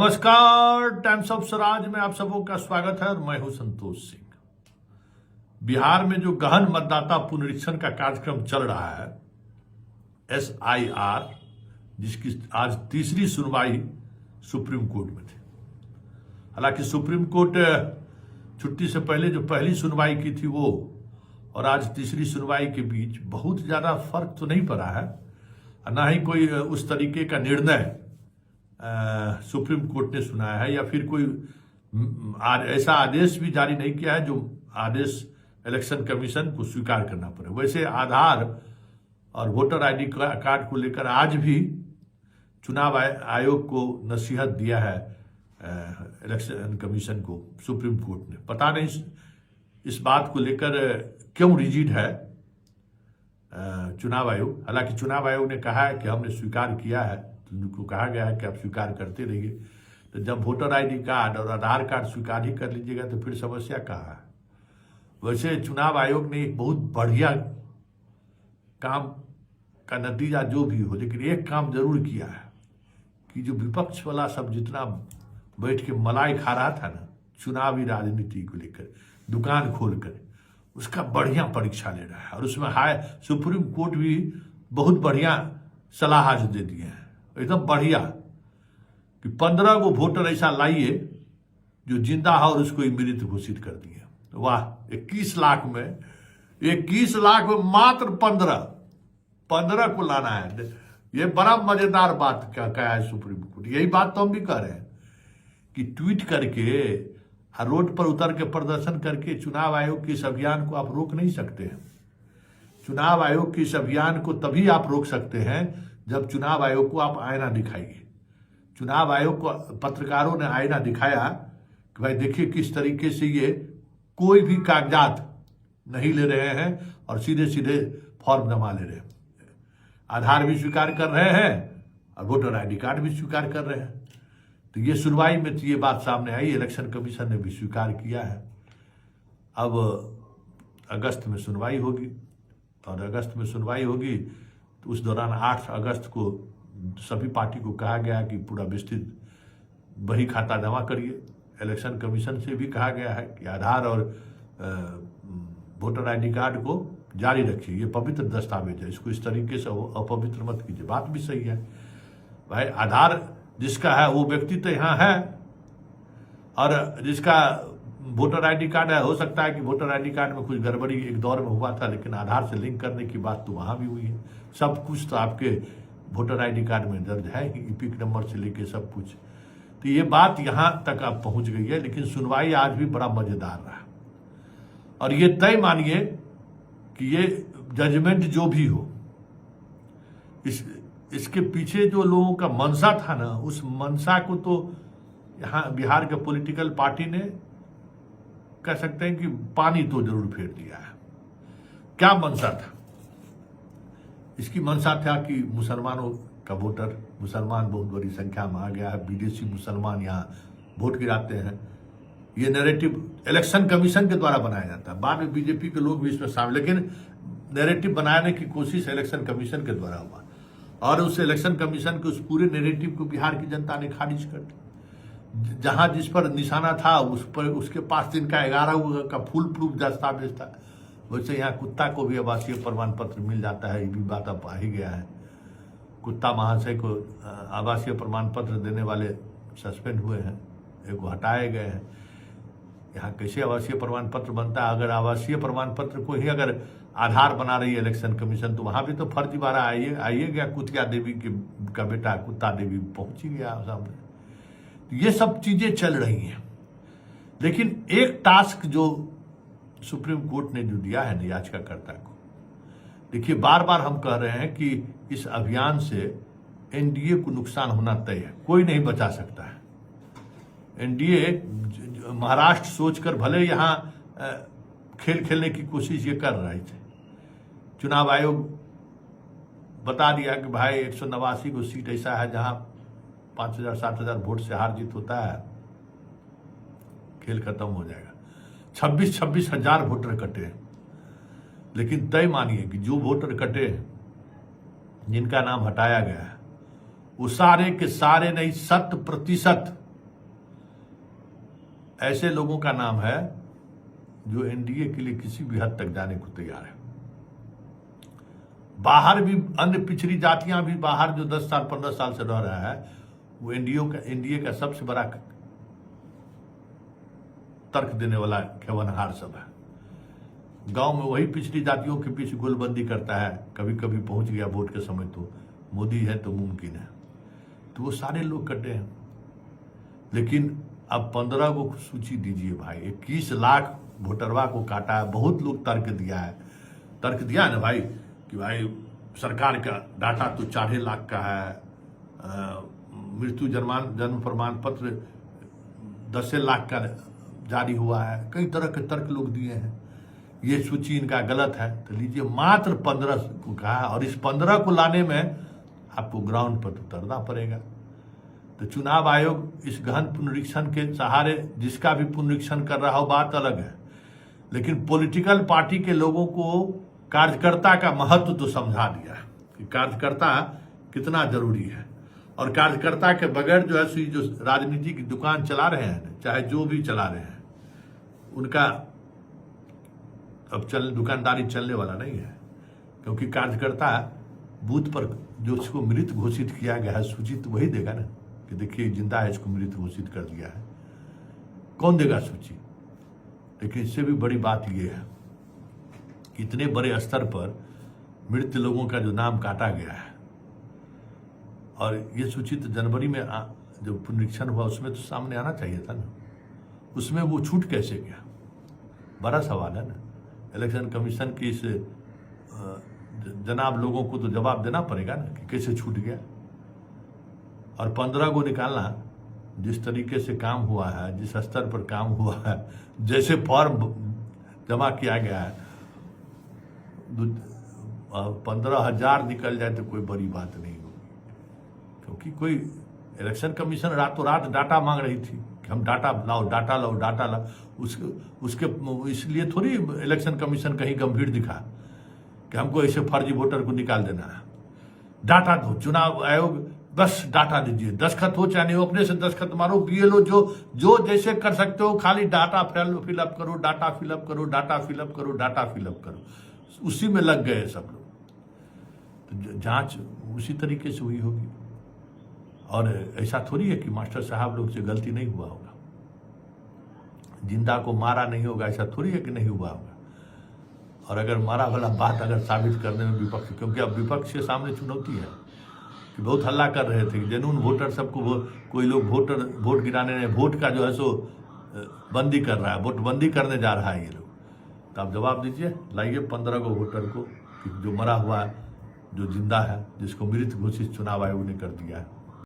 नमस्कार, times of Swaraj में आप सबों का स्वागत है और मैं हूं संतोष सिंह। बिहार में जो गहन मतदाता पुनरीक्षण का कार्यक्रम चल रहा है SIR, जिसकी आज तीसरी सुनवाई सुप्रीम कोर्ट में थी। हालांकि सुप्रीम कोर्ट छुट्टी से पहले जो पहली सुनवाई की थी वो और आज तीसरी सुनवाई के बीच बहुत ज्यादा फर्क तो नहीं पड़ा है, ना ही कोई उस तरीके का निर्णय सुप्रीम कोर्ट ने सुनाया है या फिर कोई ऐसा आदेश भी जारी नहीं किया है जो आदेश इलेक्शन कमीशन को स्वीकार करना पड़े। वैसे आधार और वोटर आईडी कार्ड को लेकर आज भी चुनाव आयोग को नसीहत दिया है इलेक्शन कमीशन को सुप्रीम कोर्ट ने। पता नहीं इस बात को लेकर क्यों रिजिड है चुनाव आयोग। हालांकि चुनाव आयोग ने कहा है कि हमने स्वीकार किया है, तो उनको कहा गया है कि आप स्वीकार करते रहिए। तो जब वोटर आईडी कार्ड और आधार कार्ड स्वीकार ही कर लीजिएगा तो फिर समस्या कहाँ है। वैसे चुनाव आयोग ने एक बहुत बढ़िया काम का नतीजा जो भी हो, लेकिन एक काम जरूर किया है कि जो विपक्ष वाला सब जितना बैठ के मलाई खा रहा था ना चुनावी राजनीति को लेकर दुकान खोलकर, उसका बढ़िया परीक्षा ले रहा है। और उसमें सुप्रीम कोर्ट भी बहुत बढ़िया सलाह दे दिए हैं, एकदम बढ़िया, कि 15 को वोटर ऐसा लाइए जो जिंदा है और उसको मृत घोषित कर दिए। वाह, 21 लाख में मात्र 15 को लाना है। ये बड़ा मजेदार बात कहा है सुप्रीम कोर्ट। यही बात तो हम भी कह रहे हैं कि ट्वीट करके रोड पर उतर के प्रदर्शन करके चुनाव आयोग के इस अभियान को आप रोक नहीं सकते हैं। चुनाव आयोग के इस अभियान को तभी आप रोक सकते हैं जब चुनाव आयोग को आप आईना दिखाइए। चुनाव आयोग को पत्रकारों ने आईना दिखाया कि भाई देखिए किस तरीके से ये कोई भी कागजात नहीं ले रहे हैं और सीधे सीधे फॉर्म जमा ले रहे हैं। आधार भी स्वीकार कर रहे हैं और वोटर आईडी कार्ड भी स्वीकार कर रहे हैं। तो ये सुनवाई में तो ये बात सामने आई, इलेक्शन कमीशन ने भी स्वीकार किया है। अब अगस्त में सुनवाई होगी और अगस्त में सुनवाई होगी तो उस दौरान 8 अगस्त को सभी पार्टी को कहा गया कि पूरा विस्तृत बही खाता जमा करिए। इलेक्शन कमीशन से भी कहा गया है कि आधार और वोटर आईडी कार्ड को जारी रखिए, ये पवित्र दस्तावेज है, इसको इस तरीके से अपवित्र मत कीजिए। बात भी सही है भाई, आधार जिसका है वो व्यक्ति तो यहाँ है और जिसका वोटर आईडी कार्ड है, हो सकता है कि वोटर आईडी कार्ड में कुछ गड़बड़ी एक दौर में हुआ था, लेकिन आधार से लिंक करने की बात तो वहां भी हुई है। सब कुछ तो आपके वोटर आईडी कार्ड में दर्ज है, इपिक नंबर से लेके सब कुछ। तो ये बात यहां तक अब पहुंच गई है, लेकिन सुनवाई आज भी बड़ा मजेदार रहा। और ये तय मानिए कि ये जजमेंट जो भी हो, इसके पीछे जो लोगों का मंशा था ना, उस मंशा को तो यहाँ बिहार के पॉलिटिकल पार्टी ने कह सकते हैं कि पानी तो जरूर फेर दिया है। क्या मंशा था? इसकी मंशा था कि मुसलमानों का वोटर, मुसलमान बहुत बड़ी संख्या में आ गया है, विदेशी मुसलमान यहाँ वोट गिराते हैं। ये नैरेटिव इलेक्शन कमीशन के द्वारा बनाया जाता है, बाद में बीजेपी के लोग भी इसमें शामिल, लेकिन नैरेटिव बनाने की कोशिश इलेक्शन कमीशन के द्वारा हुआ और उस इलेक्शन कमीशन के उस पूरे नैरेटिव को बिहार की जनता ने खारिज कर दिया। जहां जिस पर निशाना था उस पर उसके पास इनका 11 का फुल प्रूफ दस्तावेज था। वैसे यहाँ कुत्ता को भी आवासीय प्रमाण पत्र मिल जाता है, ये भी बात अब आ ही गया है। कुत्ता महाशय को आवासीय प्रमाण पत्र देने वाले सस्पेंड हुए हैं, एक हटाए गए हैं। यहाँ कैसे आवासीय प्रमाण पत्र बनता है? अगर आवासीय प्रमाण पत्र को ही अगर आधार बना रही है इलेक्शन कमीशन, तो वहां भी तो फर्जीवाड़ा आइए गया। कुतिया देवी का बेटा कुत्ता देवी पहुंच ही गया सामने। ये सब चीजें चल रही हैं, लेकिन एक टास्क जो सुप्रीम कोर्ट ने जो दिया है ना याचिकाकर्ता को, देखिए बार बार हम कह रहे हैं कि इस अभियान से एनडीए को नुकसान होना तय है, कोई नहीं बचा सकता है। एनडीए महाराष्ट्र सोचकर भले यहां खेल खेलने की कोशिश ये कर रहे थे। चुनाव आयोग बता दिया कि भाई 189 को सीट ऐसा है जहां 5,000-7,000 वोट से हार जीत होता है, खेल खत्म हो जाएगा। 26 हजार वोटर कटे, लेकिन तय मानिए कि जो वोटर कटे जिनका नाम हटाया गया है वो सारे के सारे नहीं 100% ऐसे लोगों का नाम है जो एनडीए के लिए किसी भी हद तक जाने को तैयार है। बाहर भी अन्य पिछड़ी जातियां भी बाहर जो 10 साल 15 साल से रह रहा है, वो एनडीए का सबसे बड़ा तर्क देने वाला खेवनहार सब है। गांव में वही पिछड़ी जातियों के बीच गोलबंदी करता है, कभी कभी पहुंच गया वोट के समय तो मोदी है तो मुमकिन है, तो वो सारे लोग कटे हैं। लेकिन अब 15 को सूची दीजिए भाई, 21 लाख वोटरवा को काटा है। बहुत लोग तर्क दिया है ना भाई कि भाई सरकार का डाटा तो 4.5 लाख का है, मृत्यु जन्म प्रमाण पत्र 10 लाख का जारी हुआ है, कई तरह के तर्क लोग दिए हैं। ये सूची इनका गलत है, तो लीजिए मात्र 15 को कहा है, और इस 15 को लाने में आपको ग्राउंड पर उतरना पड़ेगा। तो चुनाव आयोग इस गहन पुनरीक्षण के सहारे जिसका भी पुनरीक्षण कर रहा हो बात अलग है, लेकिन पॉलिटिकल पार्टी के लोगों को कार्यकर्ता का महत्व तो समझा दिया है कि कार्यकर्ता कितना जरूरी है, और कार्यकर्ता के बगैर जो है जो राजनीति की दुकान चला रहे हैं, चाहे जो भी चला रहे हैं, उनका अब दुकानदारी चलने वाला नहीं है। क्योंकि कार्यकर्ता बूथ पर जो इसको मृत घोषित किया गया है सूचित वही देगा ना कि देखिए जिंदा है, इसको मृत घोषित कर दिया है, कौन देगा सूची। लेकिन इससे भी बड़ी बात यह है कि इतने बड़े स्तर पर मृत लोगों का जो नाम काटा गया है, और ये सूचित जनवरी में जो पुनरीक्षण हुआ उसमें तो सामने आना चाहिए था ना, उसमें वो छूट कैसे गया, बड़ा सवाल है ना। इलेक्शन कमीशन की इस जनाब लोगों को तो जवाब देना पड़ेगा ना कि कैसे छूट गया। और 15 को निकालना, जिस तरीके से काम हुआ है, जिस स्तर पर काम हुआ है, जैसे फॉर्म जमा किया गया है, 15,000 निकल जाए तो कोई बड़ी बात नहीं होगी। क्योंकि कोई इलेक्शन कमीशन रातों रात डाटा मांग रही थी कि हम डाटा लाओ, उसके इसलिए थोड़ी इलेक्शन कमीशन कहीं गंभीर दिखा कि हमको ऐसे फर्जी वोटर को निकाल देना है। डाटा दो, चुनाव आयोग बस डाटा दीजिए, दस्खत हो चाहे नहीं हो, अपने से दस्खत मारो, बीएलओ जो जैसे कर सकते हो, खाली डाटा फिलअप करो, डाटा फिलअप करो, डाटा फिलअप करो, डाटा फिलअप करो, उसी में लग गए सब लोग। तो जांच उसी तरीके से हुई होगी, और ऐसा थोड़ी है कि मास्टर साहब लोग से गलती नहीं हुआ होगा, जिंदा को मारा नहीं होगा, ऐसा थोड़ी है कि नहीं हुआ होगा। और अगर मारा वाला बात अगर साबित करने में विपक्ष, क्योंकि अब विपक्ष के सामने चुनौती है कि बहुत हल्ला कर रहे थे कि जेन्युइन वोटर सबको कोई लोग वोट गिराने ने वोट का जो है सो बंदी कर रहा है, वोट बंदी करने जा रहा है ये लोग। तो आप जवाब दीजिए, लाइए 15 को वोटर को जो मरा हुआ है, जो जिंदा है, जिसको मृत घोषित चुनाव आयोग ने कर दिया है।